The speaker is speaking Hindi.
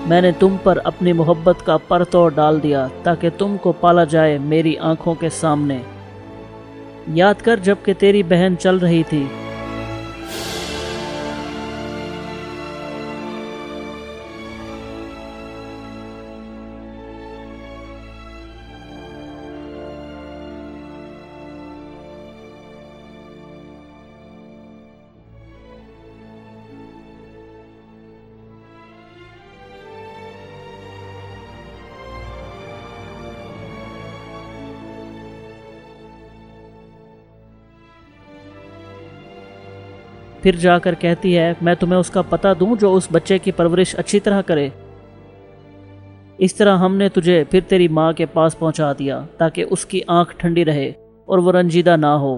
मैंने तुम पर अपनी मोहब्बत का परतोड़ डाल दिया ताकि तुमको पाला जाए मेरी आंखों के सामने। याद कर जबकि तेरी बहन चल रही थी। फिर जाकर कहती है, मैं तुम्हें उसका पता दूं जो उस बच्चे की परवरिश अच्छी तरह करे। इस तरह हमने तुझे फिर तेरी माँ के पास पहुंचा दिया ताकि उसकी आंख ठंडी रहे और वो रंजीदा ना हो।